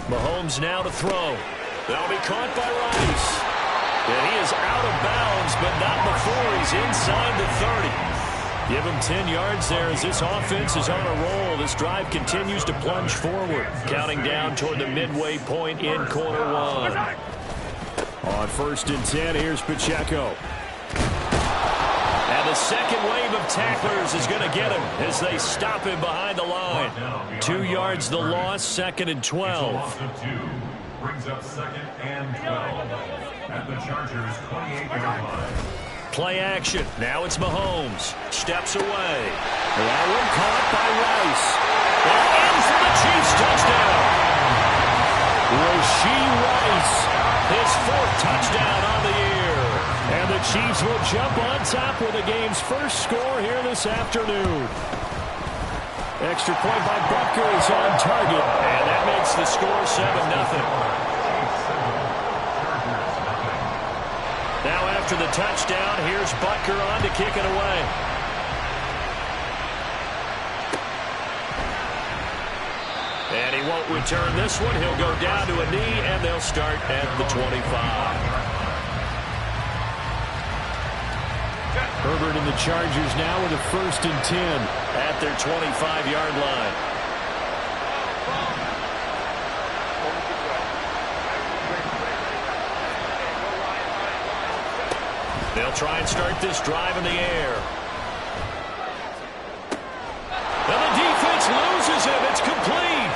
Mahomes now to throw. That'll be caught by Rice. And he is out of bounds, but not before he's inside the 30. Give him 10 yards there as this offense is on a roll. This drive continues to plunge forward, counting down toward the midway point in quarter one. On 1st and 10, here's Pacheco. And the second wave of tacklers is going to get him as they stop him behind the line. 2 yards the loss, 2nd and 12. Brings up 2nd and 12 at the Chargers' 28-yard line. Play action. Now it's Mahomes. Steps away. That one caught by Rice. And in for the Chiefs touchdown. Rashee Rice, his 4th touchdown on the year. And the Chiefs will jump on top with the game's first score here this afternoon. Extra point by Butker is on target, and that makes the score 7-0. Now after the touchdown, here's Butker on to kick it away. And he won't return this one. He'll go down to a knee, and they'll start at the 25. Herbert and the Chargers now with a 1st and 10 at their 25-yard line. They'll try and start this drive in the air. And the defense loses him. It's complete.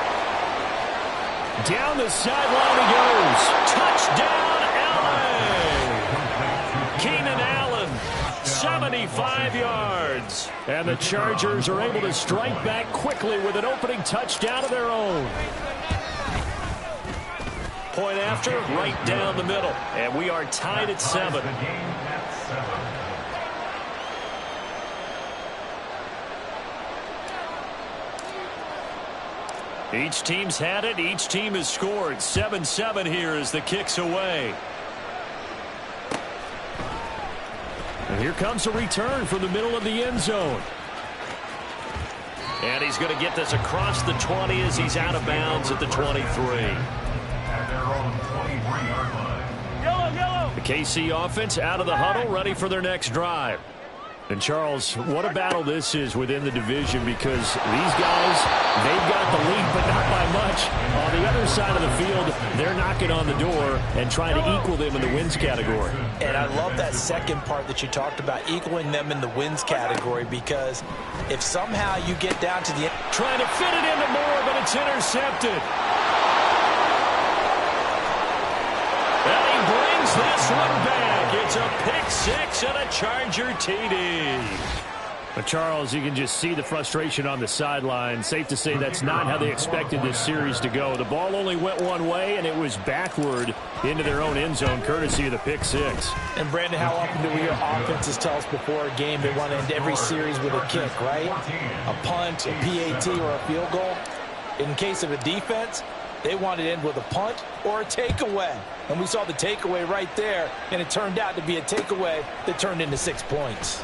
Down the sideline he goes. Touchdown, Allen. Keenan Allen, 75 yards. And the Chargers are able to strike back quickly with an opening touchdown of their own. Point after, right down the middle. And we are tied at 7. Each team's had it. Each team has scored. 7-7 here as the kick's away. And here comes a return from the middle of the end zone. And he's going to get this across the 20 as he's out of bounds at the 23. The KC offense out of the huddle, ready for their next drive. And, Charles, what a battle this is within the division because these guys, they've got the lead, but not by much. On the other side of the field, they're knocking on the door and trying to equal them in the wins category. And I love that second part that you talked about, equaling them in the wins category, because if somehow you get down to the end. Trying to fit it into Moore, but it's intercepted. And he brings this one back. It's a pick-6 and a Charger TD. But, Charles, you can just see the frustration on the sideline. Safe to say that's not how they expected this series to go. The ball only went one way, and it was backward into their own end zone, courtesy of the pick-6. And, Brandon, how often do we hear offenses tell us before a game they want to end every series with a kick, right? A punt, a PAT, or a field goal. In case of a defense, they wanted to end with a punt or a takeaway. And we saw the takeaway right there, and it turned out to be a takeaway that turned into 6 points.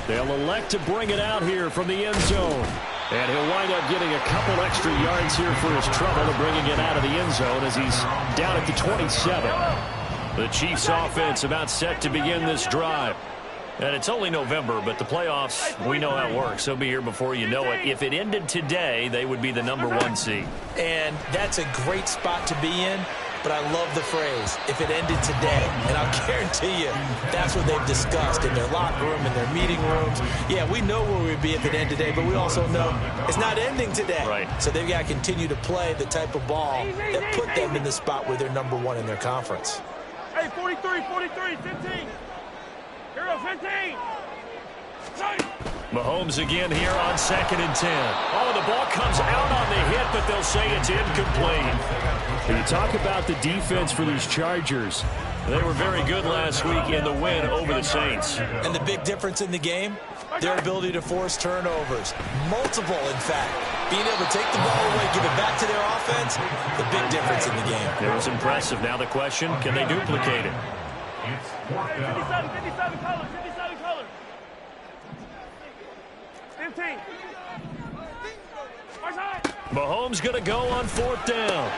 They'll elect to bring it out here from the end zone. And he'll wind up getting a couple extra yards here for his trouble of bringing it out of the end zone as he's down at the 27. The Chiefs offense about set to begin this drive. And it's only November, but the playoffs, we know how it works. They'll be here before you know it. If it ended today, they would be the #1 seed. And that's a great spot to be in, but I love the phrase, if it ended today. And I'll guarantee you, that's what they've discussed in their locker room, in their meeting rooms. Yeah, we know where we'd be if it ended today, but we also know it's not ending today. Right. So they've got to continue to play the type of ball that put them in the spot where they're #1 in their conference. Hey, 43, 15. Here goes 15. Mahomes again here on 2nd and 10. Oh, the ball comes out on the hit, but they'll say it's incomplete. When you talk about the defense for these Chargers, they were very good last week in the win over the Saints. And the big difference in the game, their ability to force turnovers. Multiple, in fact. Being able to take the ball away, give it back to their offense, the big difference in the game. It was impressive. Now the question, can they duplicate it? 57 colors. 15. Mahomes going to go on 4th down.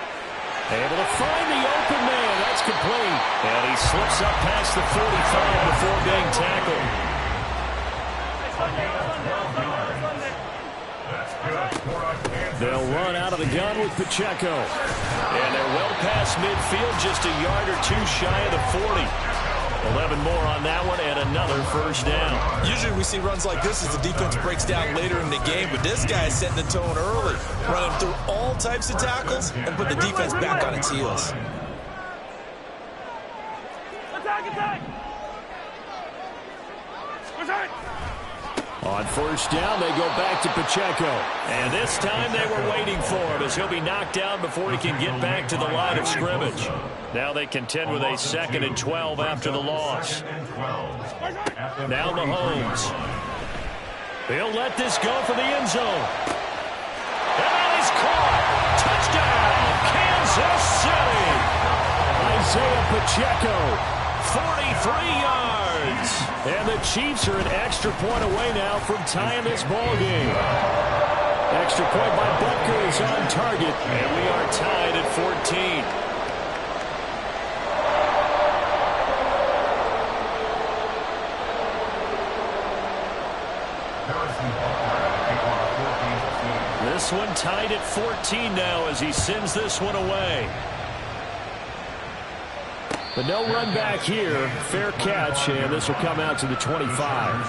Able to find the open man. That's complete. And he slips up past the 45 before being tackled. They'll run out of the gun with Pacheco. And they're well past midfield, just a yard or two shy of the 40. 11 more on that one and another first down. Usually we see runs like this as the defense breaks down later in the game, but this guy is setting the tone early, running through all types of tackles and put the defense back on its heels. Attack, attack! Attack! On first down, they go back to Pacheco. And this time they were waiting for him as he'll be knocked down before he can get back to the line of scrimmage. Now they contend with a 2nd and 12 after the loss. Now Mahomes. He'll let this go for the end zone. And that is caught. Touchdown, Kansas City. Isaiah Pacheco. 43 yards. And the Chiefs are an extra point away now from tying this ball game. Extra point by Butker is on target, and we are tied at 14. This one tied at 14 now as he sends this one away. But no run back here. Fair catch, and this will come out to the 25.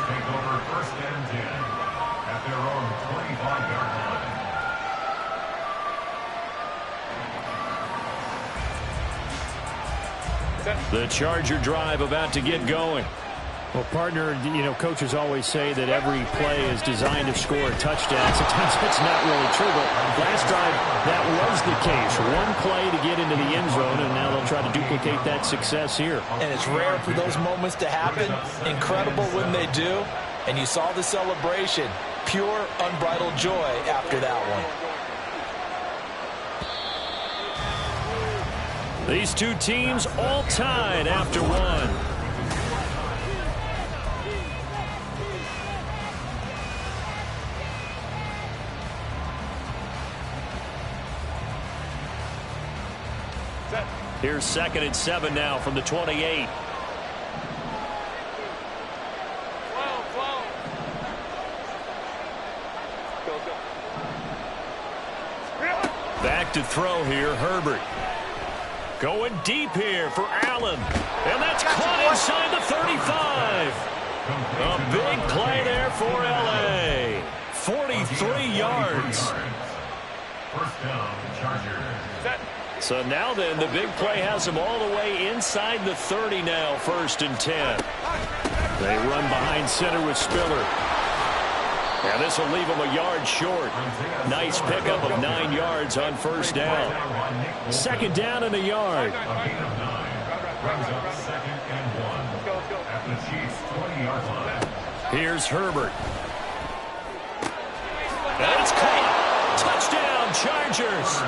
The Charger drive about to get going. Well, partner, you know, coaches always say that every play is designed to score a touchdown. Sometimes that's not really true, but last drive, that was the case. One play to get into the end zone, and now they'll try to duplicate that success here. And it's rare for those moments to happen. Incredible when they do. And you saw the celebration. Pure, unbridled joy after that one. These two teams all tied after one. Here's 2nd and 7 now from the 28. Back to throw here, Herbert. Going deep here for Allen. And that's caught inside the 35. A big play there for L.A. 43 yards. First down, Chargers. So now then, the big play has them all the way inside the 30 now, 1st and 10. They run behind center with Spiller. And this will leave them a yard short. Nice pickup of 9 yards on first down. 2nd down and a yard. A gain of 9. Brings up 2nd and 1 at the Chiefs' 20-yard line. Here's Herbert. And it's caught. Touchdown, Chargers.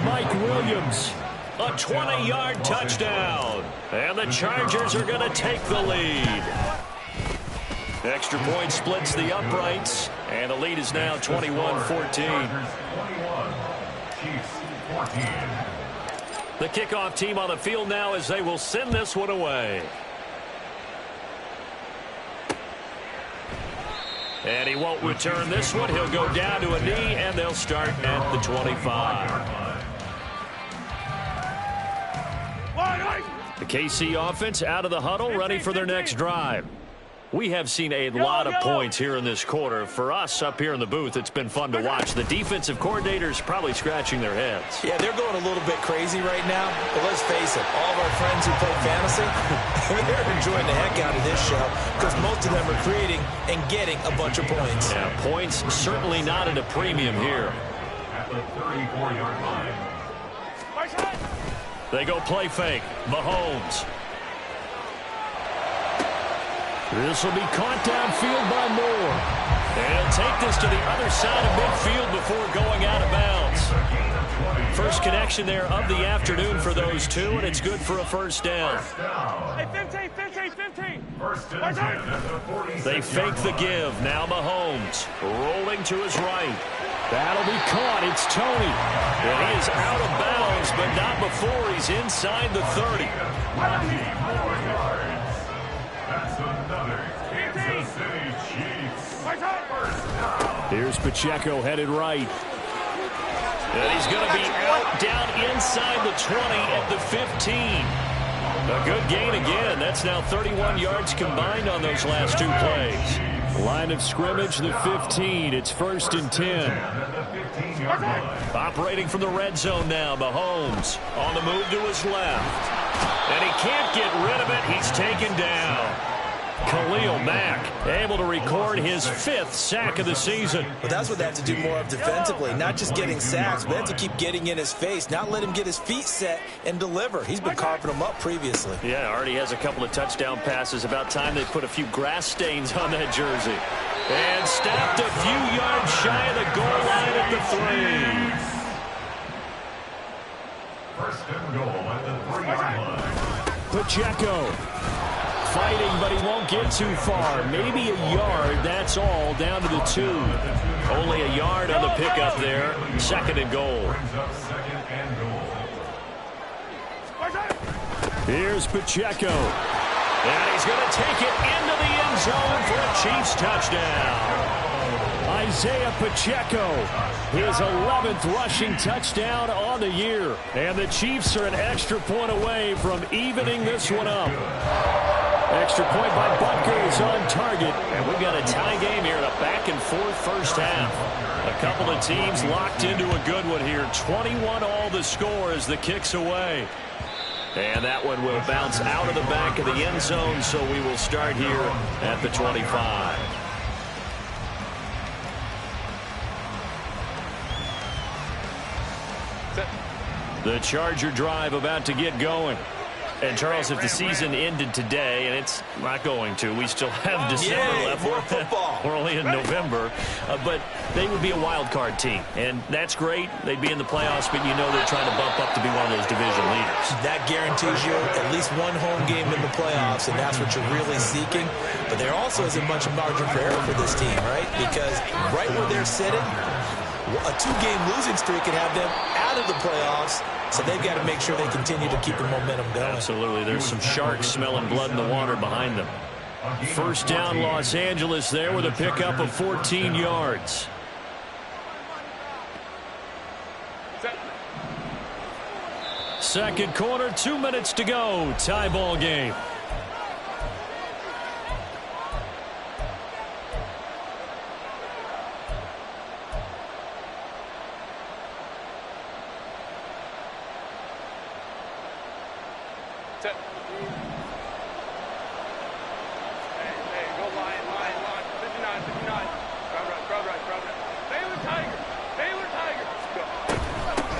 Mike Williams, a 20-yard touchdown. And the Chargers are going to take the lead. Extra point splits the uprights, and the lead is now 21-14. The kickoff team on the field now as they will send this one away. And he won't return this one. He'll go down to a knee, and they'll start at the 25. The KC offense out of the huddle, ready for their next drive. We have seen a lot of points here in this quarter. For us up here in the booth, it's been fun to watch. The defensive coordinators probably scratching their heads. Yeah, they're going a little bit crazy right now. But let's face it, all of our friends who play fantasy, they're enjoying the heck out of this show because most of them are creating and getting a bunch of points. Yeah, points certainly not at a premium here. At the 34-yard line. They go play fake. Mahomes. This will be caught downfield by Moore. And he'll take this to the other side of midfield before going out of bounds. First connection there of the afternoon for those two, and it's good for a first down. Hey, 15, 15, 15. First and 10 at the 46. They fake the give. Now Mahomes rolling to his right. That'll be caught. It's Tony. And he is out of bounds, but not before he's inside the 30. 24 yards. That's another Kansas City Chiefs first down. Here's Pacheco headed right. And he's going to be out down inside the 20 at the 15. A good gain again. That's now 31 yards combined on those last two plays. Line of scrimmage, the 15. It's 1st and 10. Operating from the red zone now, Mahomes on the move to his left. And he can't get rid of it. He's taken down. Khalil Mack able to record his 5th sack of the season. Well, that's what they have to do more of defensively. Not just getting sacks, but they have to keep getting in his face. Not let him get his feet set and deliver. He's been carving them up previously. Yeah, already has a couple of touchdown passes. About time they put a few grass stains on that jersey. And stopped a few yards shy of the goal line at the 3. First and goal at the 3-yard line. Pacheco fighting, but he won't get too far. Maybe a yard, that's all, down to the 2. Only a yard on the pickup there. 2nd and goal. Here's Pacheco. And he's going to take it into the end zone for a Chiefs touchdown. Isaiah Pacheco, his 11th rushing touchdown on the year. And the Chiefs are an extra point away from evening this one up. Extra point by Butker is on target. And we've got a tie game here in a back-and-forth first half. A couple of teams locked into a good one here. 21 all the score as the kick's away. And that one will bounce out of the back of the end zone, so we will start here at the 25. The Charger drive about to get going. And, Charles, if the season ended today, and it's not going to, we still have December left. More football. We're only in November. But they would be a wild card team. And that's great. They'd be in the playoffs, but you know they're trying to bump up to be one of those division leaders. That guarantees you at least one home game in the playoffs, and that's what you're really seeking. But there also isn't much margin for error for this team, right? Because right where they're sitting, a 2-game losing streak could have them out of the playoffs. So they've got to make sure they continue to keep the momentum going. Absolutely. There's some sharks smelling blood in the water behind them. First down, Los Angeles there with a pickup of 14 yards. Second quarter, 2 minutes to go. Tie ball game.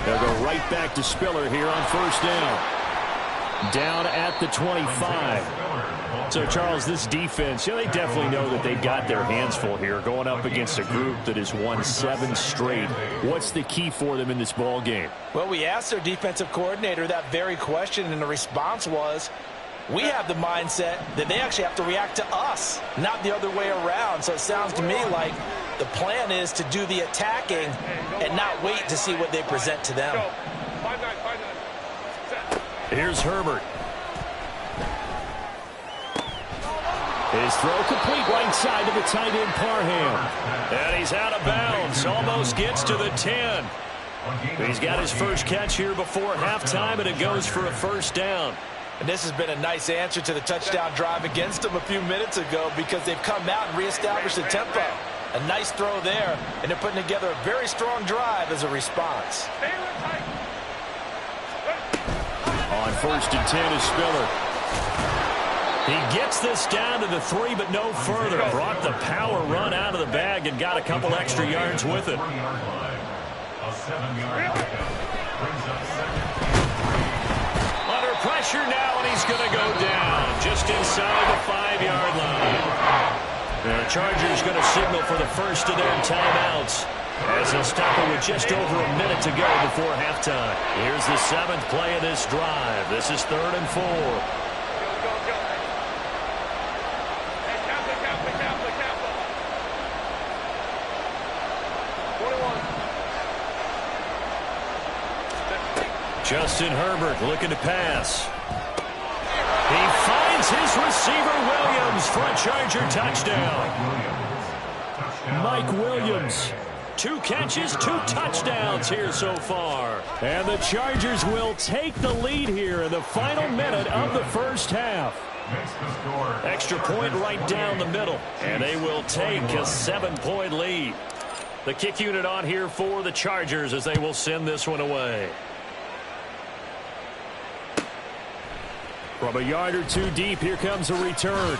They'll go right back to Spiller here on first down. Down at the 25. So, Charles, this defense, they definitely know that they've got their hands full here going up against a group that has won 7 straight. What's the key for them in this ball game? Well, we asked their defensive coordinator that very question, and the response was, we have the mindset that they actually have to react to us, not the other way around. So it sounds to me like the plan is to do the attacking and not wait to see what they present to them. Here's Herbert. His throw complete right side to the tight end Parham. And he's out of bounds. Almost gets to the 10. He's got his first catch here before halftime, and it goes for a first down. And this has been a nice answer to the touchdown drive against them a few minutes ago because they've come out and reestablished the tempo. A nice throw there, and they're putting together a very strong drive as a response. On first and 10 is Spiller. He gets this down to the 3, but no further. Brought the power run out of the bag and got a couple extra yards with it. Under pressure now, and he's going to go down just inside the 5-yard line. The Chargers going to signal for the first of their timeouts as they'll stop it with just over a minute to go before halftime. Here's the 7th play of this drive. This is 3rd and 4. Justin Herbert looking to pass. He finds his receiver, Williams, for a Charger touchdown. Mike Williams, 2 catches, 2 touchdowns here so far. And the Chargers will take the lead here in the final minute of the first half. Extra point right down the middle, and they will take a 7-point lead. The kick unit on here for the Chargers as they will send this one away. From a yard or 2 deep, here comes a return.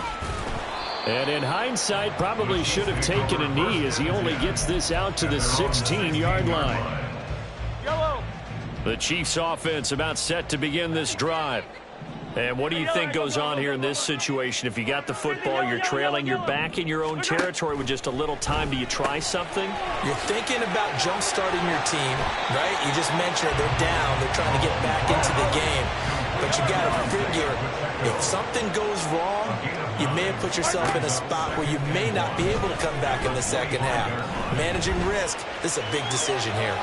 And in hindsight, probably should have taken a knee as he only gets this out to the 16-yard line. The Chiefs offense about set to begin this drive. And what do you think goes on here in this situation? If you got the football, you're trailing, you're back in your own territory with just a little time. Do you try something? You're thinking about jump-starting your team, right? You just mentioned they're down. They're trying to get back into the game. But you got to figure, if something goes wrong, you may have put yourself in a spot where you may not be able to come back in the second half. Managing risk, this is a big decision here.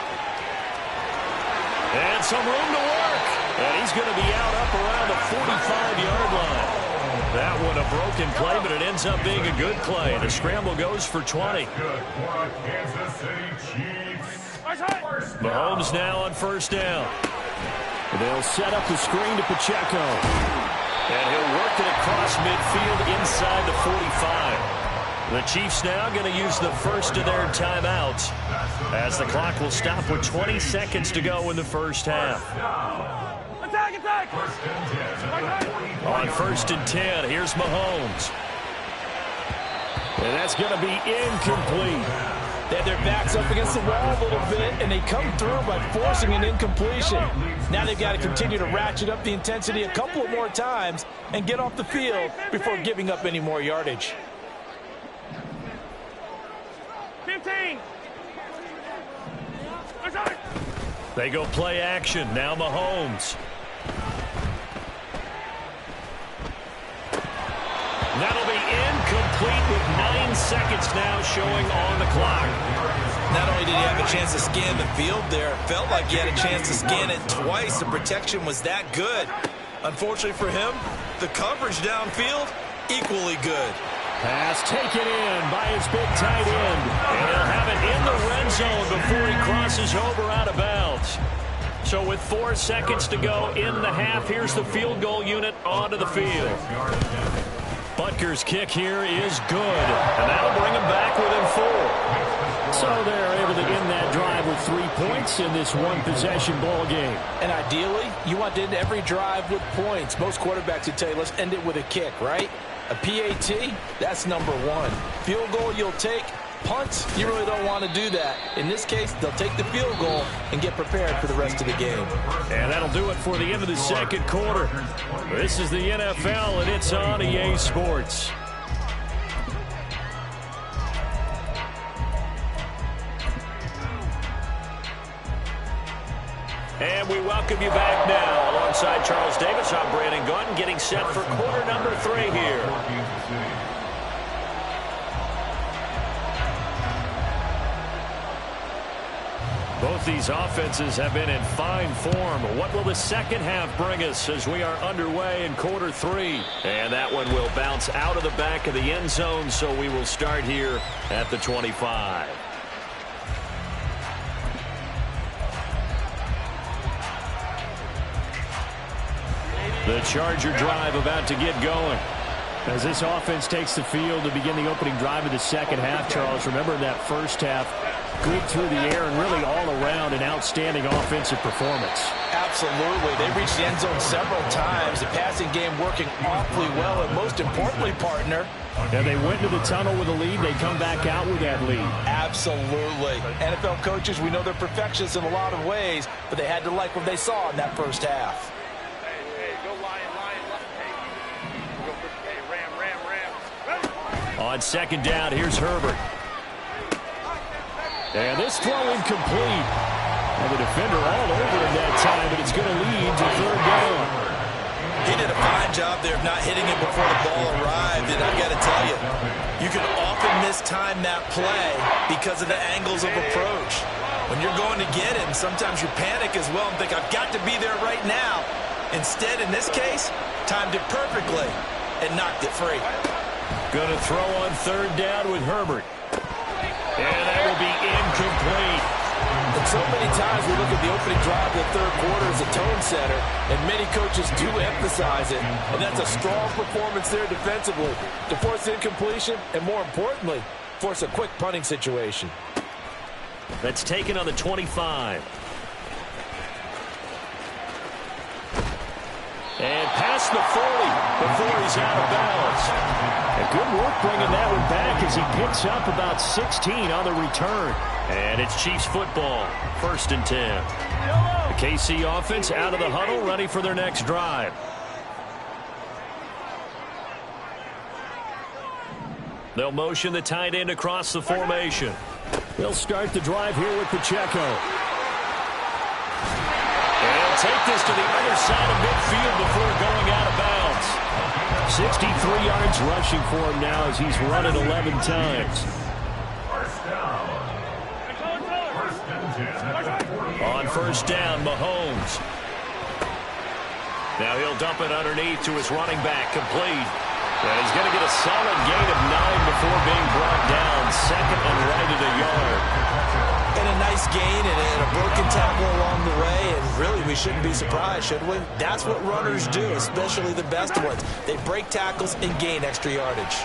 And some room to work. And he's going to be out up around the 45-yard line. That one a broken play, but it ends up being a good play. The scramble goes for 20. Mahomes now on first down. They'll set up the screen to Pacheco. And he'll work it across midfield inside the 45. The Chiefs now going to use the first of their timeouts as the clock will stop with 20 seconds to go in the first half. Attack! On 1st and 10, here's Mahomes. And that's going to be incomplete. They have their backs up against the wall a little bit, and they come through by forcing an incompletion. Now they've got to continue to ratchet up the intensity a couple of more times and get off the field before giving up any more yardage. 15. They go play action. Now Mahomes. That'll be incomplete with 9 seconds now showing on the clock. Not only did he have a chance to scan the field there, it felt like he had a chance to scan it twice. The protection was that good. Unfortunately for him, the coverage downfield, equally good. Pass taken in by his big tight end. And he'll have it in the red zone before he crosses over out of bounds. So with 4 seconds to go in the half, here's the field goal unit onto the field. Butker's kick here is good, and that'll bring him back within 4. So they're able to end that drive with 3 points in this one-possession ball game. And ideally, you want to end every drive with points. Most quarterbacks would tell you, let's end it with a kick, right? A PAT, that's number 1. Field goal you'll take. Punts, you really don't want to do that. In this case, they'll take the field goal and get prepared for the rest of the game. And that'll do it for the end of the second quarter. This is the NFL, and it's on EA Sports. And we welcome you back now. Alongside Charles Davis, I'm Brandon Gaunt, getting set for quarter number 3 here. Both these offenses have been in fine form. What will the second half bring us as we are underway in quarter 3? And that one will bounce out of the back of the end zone, so we will start here at the 25. The Charger drive about to get going. As this offense takes the field to begin the opening drive of the second half, Charles, remember in that first half, good through the air and really all around an outstanding offensive performance. Absolutely. They reached the end zone several times. The passing game working awfully well, and most importantly, partner, and they went to the tunnel with a lead. They come back out with that lead. Absolutely. NFL coaches, we know they're perfectionists in a lot of ways, but they had to like what they saw in that first half. On second down, here's Herbert. And this throw incomplete. And the defender all over him that time, but it's going to lead to third down. He did a fine job there of not hitting it before the ball arrived, and I've got to tell you, you can often mistime that play because of the angles of approach. When you're going to get it, and sometimes you panic as well and think, I've got to be there right now. Instead, in this case, timed it perfectly and knocked it free. Going to throw on third down with Herbert. And that will be incomplete. And so many times we look at the opening drive of the third quarter as a tone setter, and many coaches do emphasize it. And that's a strong performance there defensively to force incompletion and, more importantly, force a quick punting situation. That's taken on the 25. And past the 40 before he's out of bounds. And good work bringing that one back as he picks up about 16 on the return. And it's Chiefs football, 1st and 10. The KC offense out of the huddle, ready for their next drive. They'll motion the tight end across the formation. They'll start the drive here with Pacheco. And he'll take this to the other side of midfield before going out of bounds. 63 yards rushing for him now as he's run it 11 times. On first down, Mahomes. Now he'll dump it underneath to his running back, complete. And he's going to get a solid gain of 9 before being brought down. 2nd and right at a yard. And a nice gain and a broken tackle along the way. And really, we shouldn't be surprised, should we? That's what runners do, especially the best ones. They break tackles and gain extra yardage.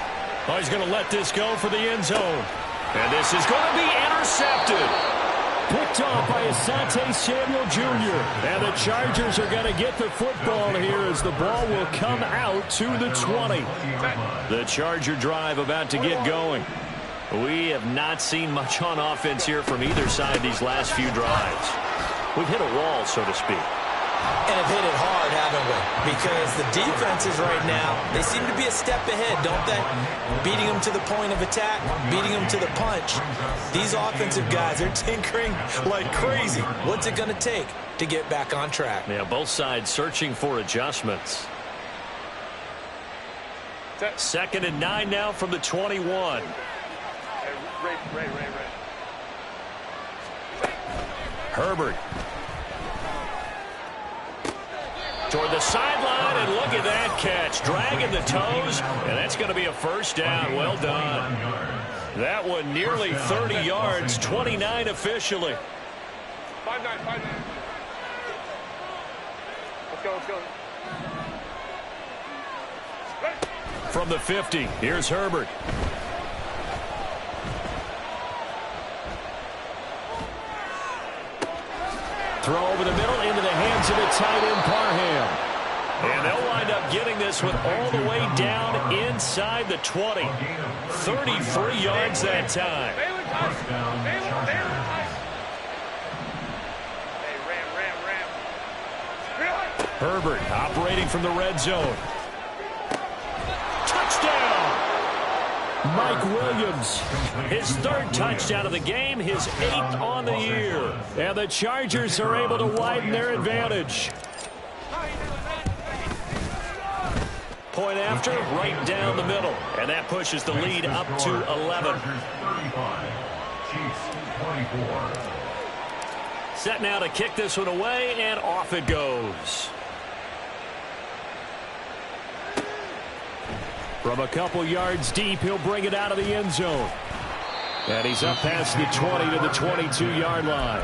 Oh, he's going to let this go for the end zone. And this is going to be intercepted. Picked off by Asante Samuel Jr. And the Chargers are going to get the football here as the ball will come out to the 20. The Charger drive about to get going. We have not seen much on offense here from either side these last few drives. We've hit a wall, so to speak. And have hit it hard, haven't we? Because the defenses right now, they seem to be a step ahead, don't they? Beating them to the point of attack, beating them to the punch. These offensive guys, they're tinkering like crazy. What's it going to take to get back on track? Yeah, both sides searching for adjustments. 2nd and 9 now from the 21. Herbert. Toward the sideline, and look at that catch. Dragging the toes, and that's going to be a first down. Well done. That one nearly 30 yards, 29 officially. 5-9, 5-9. Let's go, let's go. From the 50, here's Herbert. Throw over the middle into the hands of the tight end, Parham. And they'll wind up getting this one all the way down inside the 20. 33 yards that time. Herbert operating from the red zone. Touchdown! Mike Williams, his 3rd touchdown of the game, his 8th on the year. And the Chargers are able to widen their advantage. Point after, right down the middle. And that pushes the lead up to 11. Set now to kick this one away, and off it goes. From a couple yards deep, he'll bring it out of the end zone. And he's up past the 20 to the 22-yard line.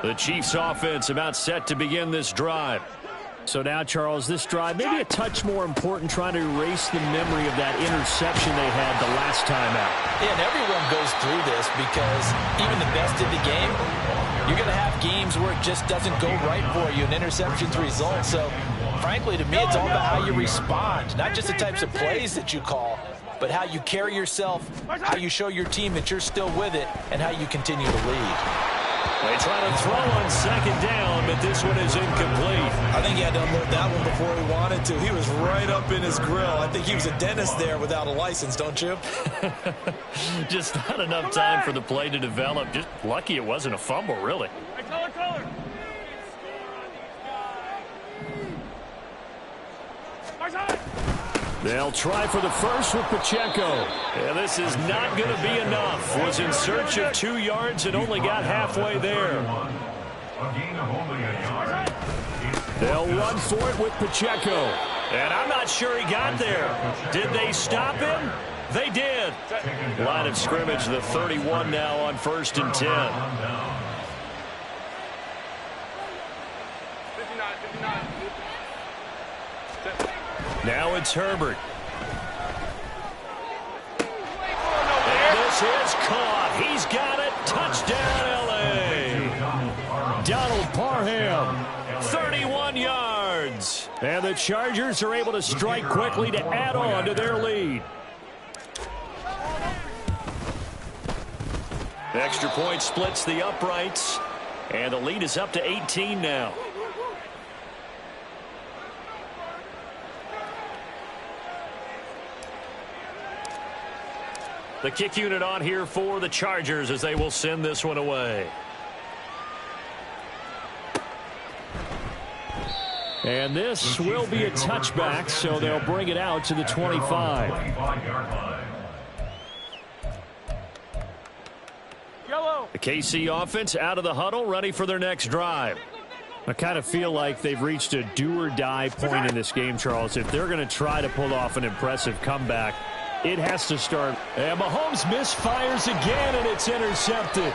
The Chiefs offense about set to begin this drive. So now, Charles, this drive maybe a touch more important, trying to erase the memory of that interception they had the last time out. Yeah, and everyone goes through this because even the best in the game, you're going to have games where it just doesn't go right for you, and interceptions result. So, frankly, to me, it's all about how you respond, not just the types of plays that you call, but how you carry yourself, how you show your team that you're still with it, and how you continue to lead. They try to throw on 2nd down, but this one is incomplete. I think he had to unload that one before he wanted to. He was right up in his grill. I think he was a dentist there without a license, don't you? Just not enough time for the play to develop. Just lucky it wasn't a fumble, really. Color. They'll try for the first with Pacheco. And this is not going to be enough. Was in search of 2 yards and only got halfway there. They'll run for it with Pacheco. And I'm not sure he got there. Did they stop him? They did. Line of scrimmage, the 31 now on 1st and 10. 59. Now it's Herbert. And this is caught. He's got it. Touchdown, L.A. Donald Parham. 31 yards. And the Chargers are able to strike quickly to add on to their lead. Extra point splits the uprights. And the lead is up to 18 now. The kick unit on here for the Chargers as they will send this one away. And this will be a touchback, so they'll bring it out to the 25. The KC offense out of the huddle, ready for their next drive. I kind of feel like they've reached a do-or-die point in this game, Charles. If they're going to try to pull off an impressive comeback, it has to start. And Mahomes misfires again, and it's intercepted.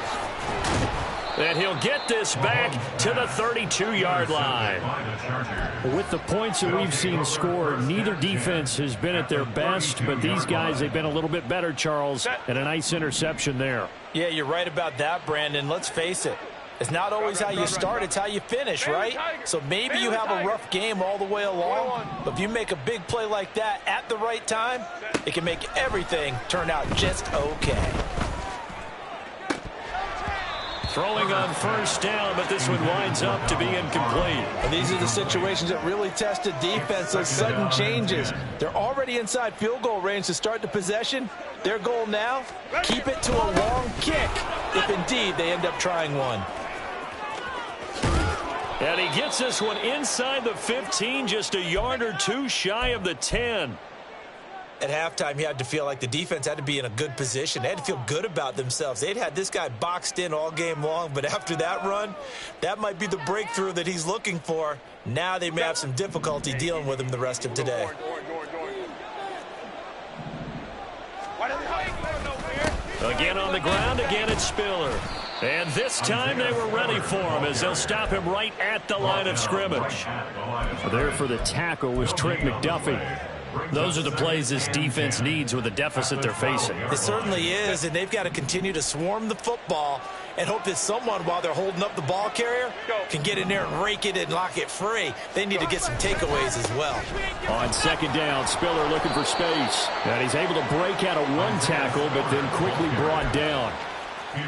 And he'll get this back to the 32-yard line. With the points that we've seen scored, neither defense has been at their best, but these guys, they've been a little bit better, Charles, and a nice interception there. Yeah, you're right about that, Brandon. Let's face it. It's not always how you start, it's how you finish, right? So maybe you have a rough game all the way along, but if you make a big play like that at the right time, it can make everything turn out just okay. Throwing on 1st down, but this one winds up to be incomplete. And these are the situations that really test a defense, those sudden changes. They're already inside field goal range to start the possession. Their goal now, keep it to a long kick, if indeed they end up trying one. And he gets this one inside the 15, just a yard or two shy of the 10. At halftime, you had to feel like the defense had to be in a good position. They had to feel good about themselves. They'd had this guy boxed in all game long, but after that run, that might be the breakthrough that he's looking for. Now they may have some difficulty dealing with him the rest of today. Again on the ground, again it's Spiller. And this time they were ready for him as they'll stop him right at the line of scrimmage. There for the tackle was Trent McDuffie. Those are the plays this defense needs with the deficit they're facing. It certainly is, and they've got to continue to swarm the football and hope that someone, while they're holding up the ball carrier, can get in there and rake it and lock it free. They need to get some takeaways as well. On 2nd down, Spiller looking for space. And he's able to break out of one tackle, but then quickly brought down.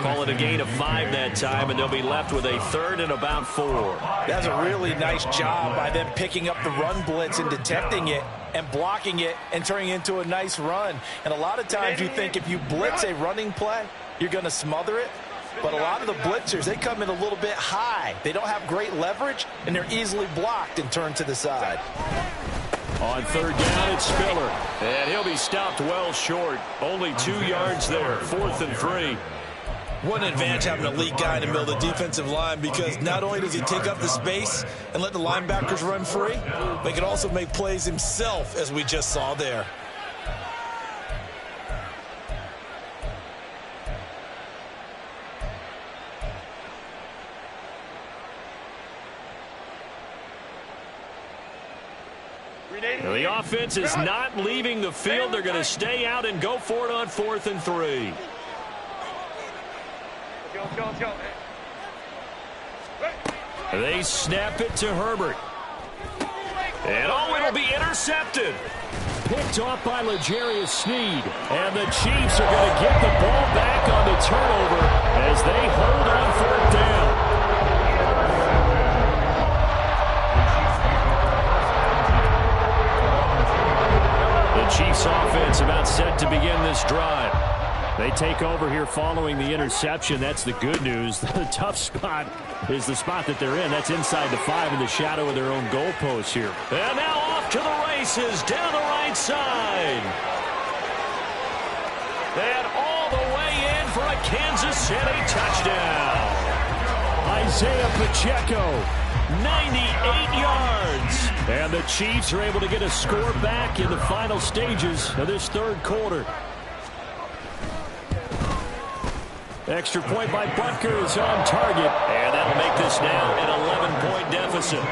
Call it a gain of 5 that time, and they'll be left with a 3rd and about 4. That's a really nice job by them picking up the run blitz and detecting it and blocking it and turning it into a nice run. And a lot of times you think if you blitz a running play, you're going to smother it. But a lot of the blitzers, they come in a little bit high. They don't have great leverage, and they're easily blocked and turned to the side. On 3rd down, it's Spiller. And he'll be stopped well short. Only 2 yards there, 4th and 3. What an advantage having a elite guy in the middle of the defensive line, because not only does he take up the space and let the linebackers run free, but he can also make plays himself, as we just saw there. The offense is not leaving the field. They're going to stay out and go for it on 4th and 3. Let's go. They snap it to Herbert. And it'll be intercepted. Picked off by L'Jarius Sneed. And the Chiefs are going to get the ball back on the turnover as they hold on 4th down. The Chiefs offense about set to begin this drive. They take over here following the interception. That's the good news. The tough spot is the spot that they're in. That's inside the 5 in the shadow of their own goalpost here. And now off to the races down the right right side. And all the way in for a Kansas City touchdown. Isaiah Pacheco, 98 yards. And the Chiefs are able to get a score back in the final stages of this third quarter. Extra point by Butker is on target. And that'll make this now an 11-point deficit.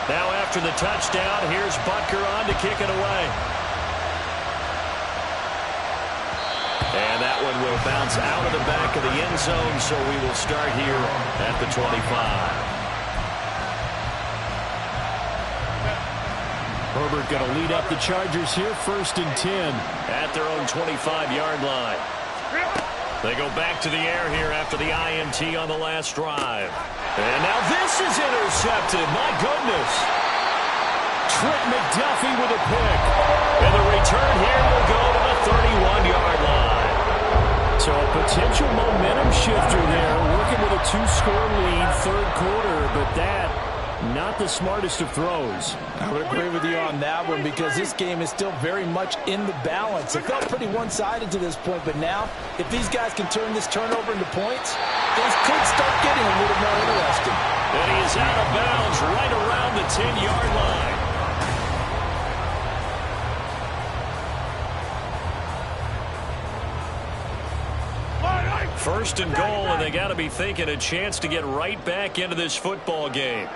Now after the touchdown, here's Butker on to kick it away. And that one will bounce out of the back of the end zone, so we will start here at the 25. Herbert going to lead up the Chargers here, 1st and 10. At their own 25-yard line. They go back to the air here after the INT on the last drive. And now this is intercepted. My goodness. Trent McDuffie with a pick. And the return here will go to the 31-yard line. So a potential momentum shifter there, working with a 2-score lead, third quarter, but that, not the smartest of throws. I would agree with you on that one because this game is still very much in the balance. It felt pretty one-sided to this point, but now, if these guys can turn this turnover into points, things could start getting a little more interesting. And he is out of bounds right around the 10-yard line. First and goal, and they got to be thinking a chance to get right back into this football game.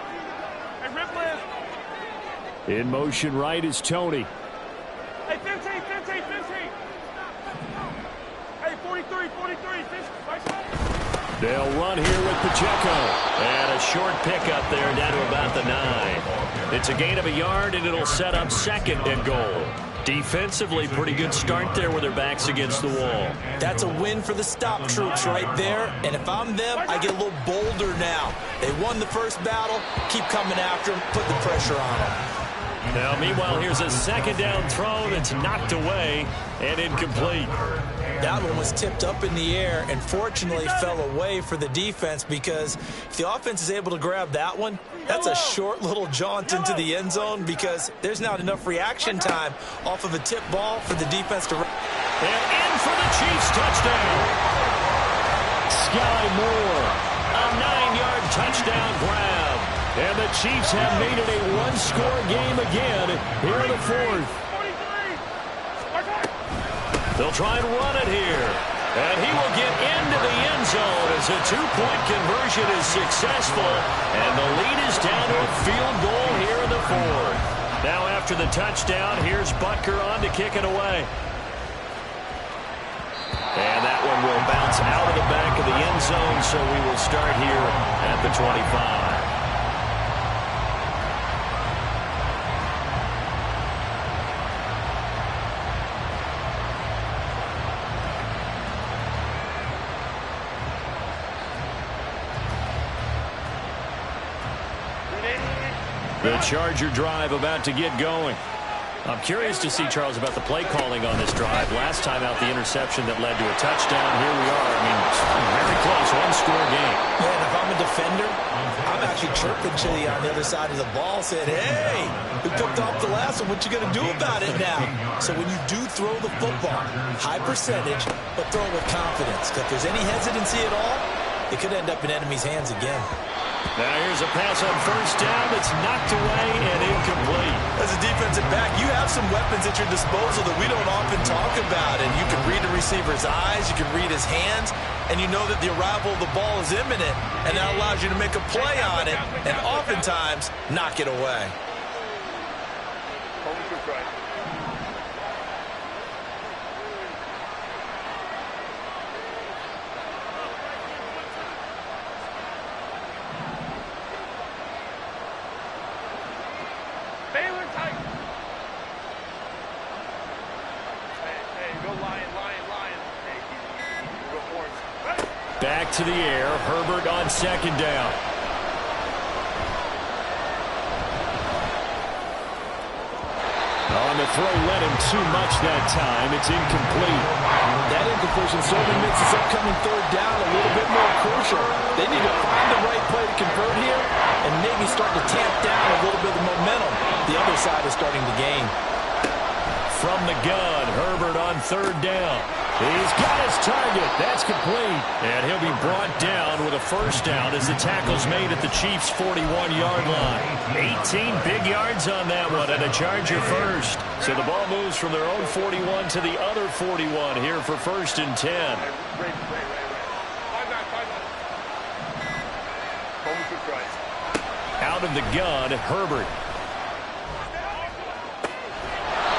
In motion right is Tony. Hey, 15. Hey, 43, 15. They'll run here with Pacheco. And a short pickup there down to about the 9. It's a gain of a yard, and it'll set up 2nd and goal. Defensively, pretty good start there with their backs against the wall. That's a win for the stop troops right there. And if I'm them, I get a little bolder now. They won the first battle. Keep coming after them. Put the pressure on them. Now, meanwhile, here's a second down throw that's knocked away and incomplete. That one was tipped up in the air and fortunately fell away for the defense because if the offense is able to grab that one, that's a short little jaunt into the end zone because there's not enough reaction time off of a tip ball for the defense to... And in for the Chiefs touchdown. Sky Moore. A 9-yard touchdown grab. And the Chiefs have made it a one-score game again here in the fourth. They'll try and run it here. And he will get into the end zone as a 2-point conversion is successful. And the lead is down to a field goal here in the fourth. Now after the touchdown, here's Butker on to kick it away. And that one will bounce out of the back of the end zone, so we will start here at the 25. The Charger drive about to get going. I'm curious to see, Charles, about the play calling on this drive. Last time out, the interception that led to a touchdown. Here we are. I mean, very close, one-score game. Man, if I'm a defender, I'm actually chirping to you on the other side of the ball, saying, hey, we picked off the last one. What you going to do about it now? So when you do throw the football, high percentage, but throw it with confidence. Because if there's any hesitancy at all, it could end up in enemy's hands again. Now here's a pass on first down that's knocked away and incomplete. As a defensive back, you have some weapons at your disposal that we don't often talk about. And you can read a receiver's eyes, you can read his hands, and you know that the arrival of the ball is imminent. And that allows you to make a play on it and oftentimes knock it away. Back to the air. Herbert on second down. On the throw, led him too much that time. It's incomplete. That incompletion certainly makes this upcoming third down a little bit more crucial. They need to find the right play to convert here and maybe start to tamp down a little bit of the momentum the other side is starting to gain. From the gun, Herbert on third down. He's got his target. That's complete. And he'll be brought down with a first down as the tackle's made at the Chiefs' 41-yard line. 18 big yards on that one and a Charger first. So the ball moves from their own 41 to the other 41 here for 1st and 10. Out of the gun, Herbert.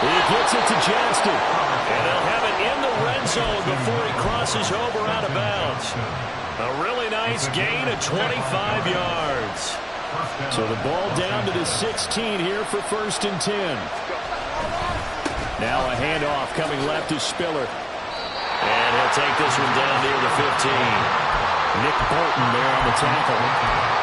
He gets it to Johnston. And they'll have it in the red zone before he crosses over out of bounds. A really nice gain of 25 yards. So the ball down to the 16 here for 1st and 10. Now a handoff coming left to Spiller. And he'll take this one down near the 15. Nick Bolton there on the tackle.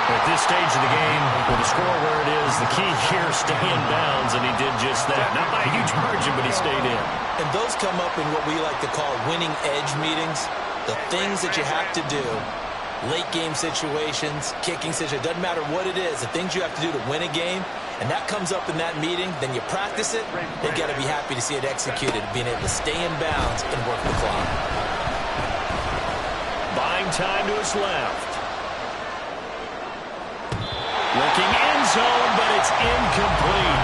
At this stage of the game, with the score where it is, the key here, stay in bounds, and he did just that. Not by a huge margin, but he stayed in. And those come up in what we like to call winning edge meetings. The things that you have to do, late game situations, kicking situations, doesn't matter what it is, the things you have to do to win a game, and that comes up in that meeting, then you practice it, you got to be happy to see it executed, being able to stay in bounds and work the clock. Buying time to his left. Looking end zone, but it's incomplete.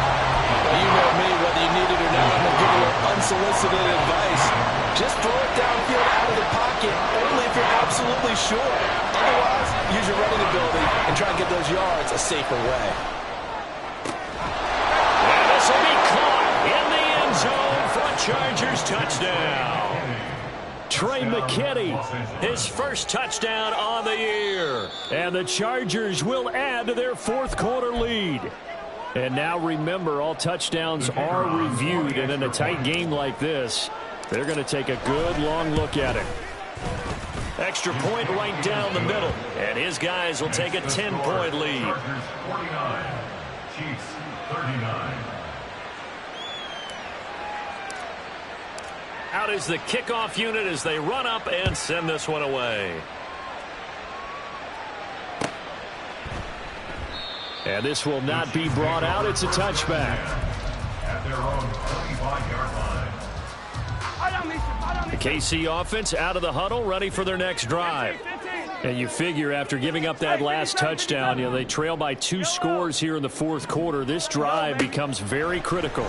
Well, you know me, whether you need it or not, I'm going to give you unsolicited advice. Just throw it downfield out of the pocket, only if you're absolutely sure. Otherwise, use your running ability and try and get those yards a safer way. And this will be caught in the end zone for a Chargers touchdown. Trey McKinney, his first touchdown on the year. And the Chargers will add to their 4th quarter lead. And now remember, all touchdowns are reviewed. And in a tight game like this, they're going to take a good long look at it. Extra point right down the middle. And his guys will take a 10-point lead. 49, Chiefs 39. Out is the kickoff unit as they run up and send this one away. And this will not be brought out. It's a touchback. At their own 35-yard line. The KC offense out of the huddle, ready for their next drive. And you figure after giving up that last touchdown, they trail by 2 scores here in the 4th quarter. This drive becomes very critical.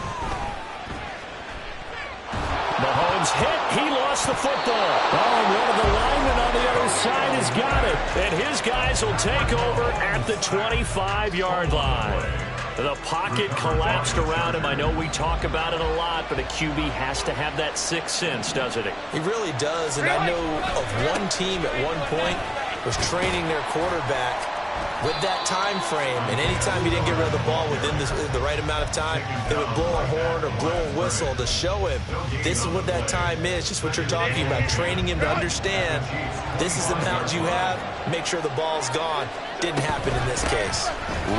Mahomes hit. He lost the football. Oh, and one of the linemen on the other side has got it. And his guys will take over at the 25-yard line. The pocket collapsed around him. I know we talk about it a lot, but a QB has to have that sixth sense, doesn't it? He really does, and I know of one team at one point was training their quarterback with that time frame, and anytime he didn't get rid of the ball within the right amount of time, they would blow a horn or blow a whistle to show him this is what that time is, just what you're talking about, training him to understand this is the amount you have, make sure the ball's gone. Didn't happen in this case.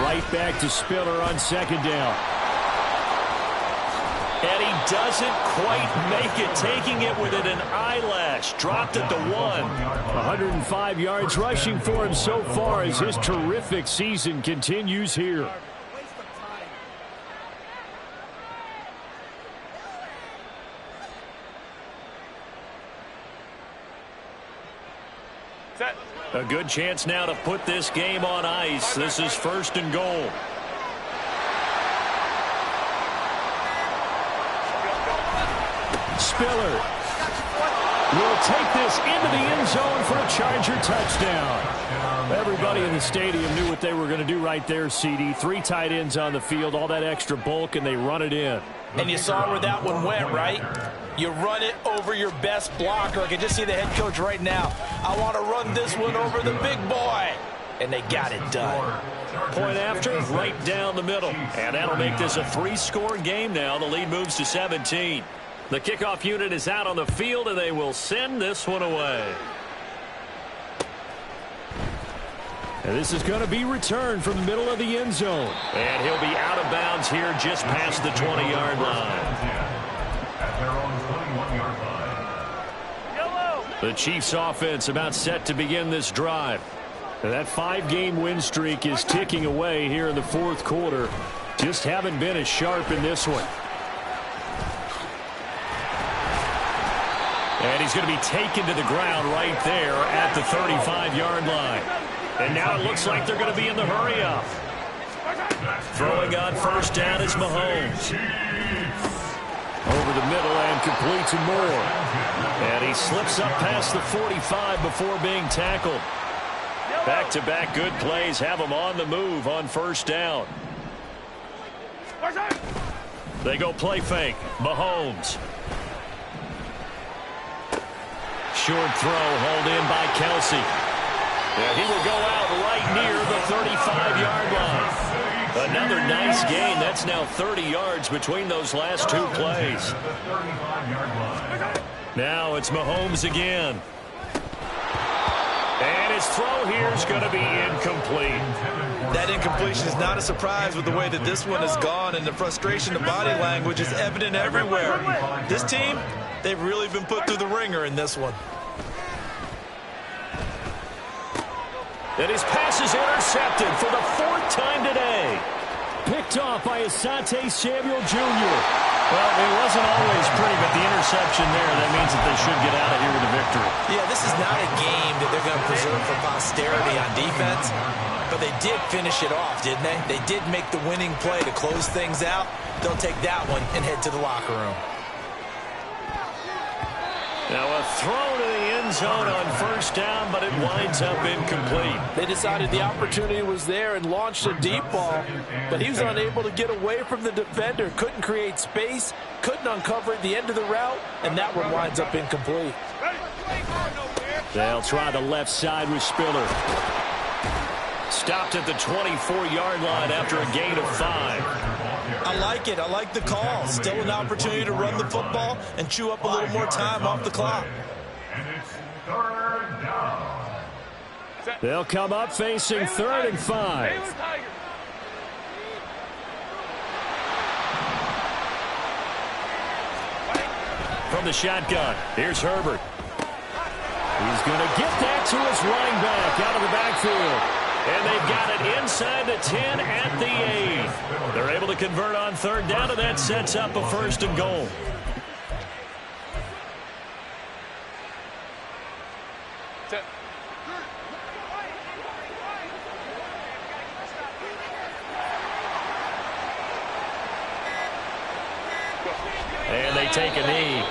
Right back to Spiller on 2nd down. And he doesn't quite make it, taking it within an eyelash. Dropped at the 1. 105 yards rushing for him so far as his terrific season continues here. Set. A good chance now to put this game on ice. This is 1st and goal. Spiller will take this into the end zone for a Charger touchdown. Everybody in the stadium knew what they were going to do right there, CD. 3 tight ends on the field, all that extra bulk, and they run it in. And you saw where that one went, right? You run it over your best blocker. I can just see the head coach right now. I want to run this one over the big boy. And they got it done. Point after, right down the middle. And that'll make this a 3-score game now. The lead moves to 17. The kickoff unit is out on the field, and they will send this one away. And this is going to be returned from the middle of the end zone. And he'll be out of bounds here just past the 20-yard line. At their own 21-yard line. The Chiefs offense about set to begin this drive. And that 5-game win streak is ticking away here in the 4th quarter. Just haven't been as sharp in this one. And he's going to be taken to the ground right there at the 35-yard line. And now it looks like they're going to be in the hurry-up. Throwing on first down is Mahomes. Over the middle and complete to Moore. And he slips up past the 45 before being tackled. Back-to-back good plays have him on the move on first down. They go play fake. Mahomes. Short throw hauled in by Kelsey. And he will go out right near the 35-yard line. Another nice gain. That's now 30 yards between those last two plays. Now it's Mahomes again. And his throw here is going to be incomplete. That incompletion is not a surprise with the way that this one has gone, and the frustration, the body language is evident everywhere. This team, they've really been put through the ringer in this one. And his pass is intercepted for the fourth time today. Picked off by Asante Samuel Jr. Well, it wasn't always pretty, but the interception there, that means that they should get out of here with a victory. Yeah, this is not a game that they're going to preserve for posterity on defense, but they did finish it off, didn't they? They did make the winning play to close things out. They'll take that one and head to the locker room. Now a throw to the end zone on first down, but it winds up incomplete. They decided the opportunity was there and launched a deep ball, but he was unable to get away from the defender, couldn't create space, couldn't uncover at the end of the route, and that one winds up incomplete. They'll try the left side with Spiller. Stopped at the 24-yard line after a gain of 5. I like it. I like the call. Still an opportunity to run the football and chew up a little more time off the clock. And it's third down. They'll come up facing 3rd and 5. From the shotgun, here's Herbert. He's going to get that to his running back out of the backfield. And they've got it inside the 10 at the 8. They're able to convert on third down, and that sets up a 1st and goal. And they take a knee.